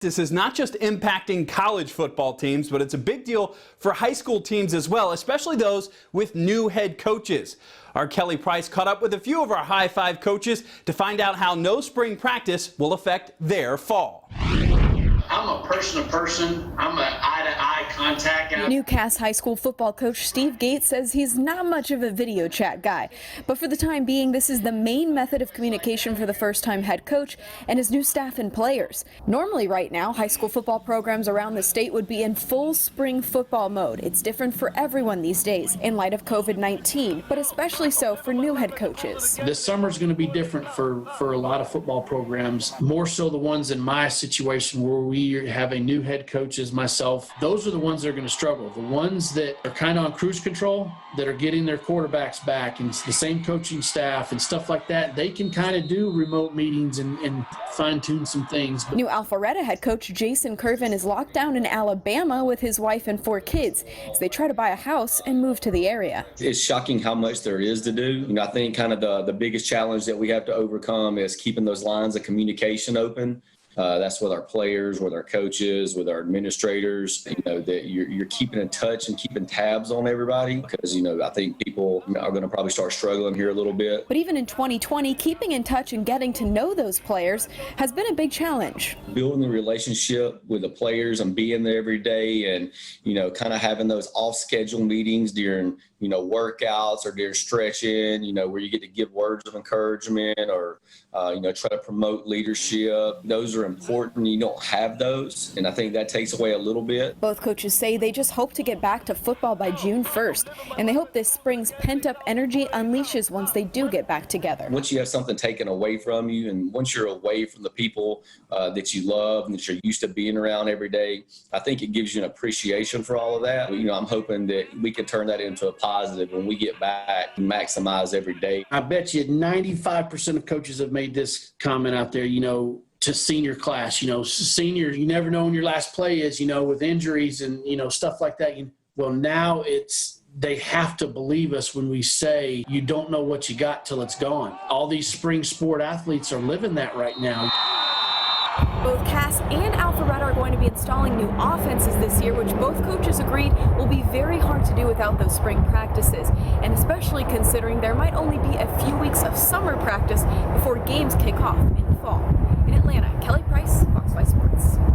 This is not just impacting college football teams, but it's a big deal for high school teams as well, especially those with new head coaches. Our Kelly Price caught up with a few of our High Five coaches to find out how no spring practice will affect their fall. I'm a person-to-person. I'm an eye-to-eye contact guy. Newcastle High School football coach Steve Gates says he's not much of a video chat guy. But for the time being, this is the main method of communication for the first-time head coach and his new staff and players. Normally right now, high school football programs around the state would be in full spring football mode. It's different for everyone these days in light of COVID-19, but especially so for new head coaches. This summer is going to be different for a lot of football programs, more so the ones in my situation where we have a new head coach as myself. Those are the ones that are going to struggle. The ones that are kind of on cruise control, that are getting their quarterbacks back, and it's the same coaching staff and stuff like that. They can kind of do remote meetings and fine-tune some things. New Alpharetta head coach Jason Curvin is locked down in Alabama with his wife and 4 kids as they try to buy a house and move to the area. It's shocking how much there is to do. I think kind of the biggest challenge that we have to overcome is keeping those lines of communication open. That's with our players, with our coaches, with our administrators, that you're keeping in touch and keeping tabs on everybody because, I think people are going to probably start struggling here a little bit. But even in 2020, keeping in touch and getting to know those players has been a big challenge. Building the relationship with the players and being there every day and, kind of having those off-schedule meetings during, workouts or during stretching, where you get to give words of encouragement or, try to promote leadership. Those are important. You don't have those, and I think that takes away a little bit. Both coaches say they just hope to get back to football by June 1st, and they hope this spring's pent-up energy unleashes once they do get back together. Once you have something taken away from you, and once you're away from the people that you love and that you're used to being around every day, I think it gives you an appreciation for all of that. I'm hoping that we can turn that into a positive when we get back and maximize every day. I bet you 95% of coaches have made this comment out there, to senior class, senior, you never know when your last play is, with injuries and, stuff like that. Well, now they have to believe us when we say you don't know what you got till it's gone. All these spring sport athletes are living that right now. Both Cass and Alpharetta are going to be installing new offenses this year, which both coaches agreed will be very hard to do without those spring practices, and especially considering there might only be a few weeks of summer practice before games kick off in the fall. In Atlanta, Kelly Price, Fox 5 Sports.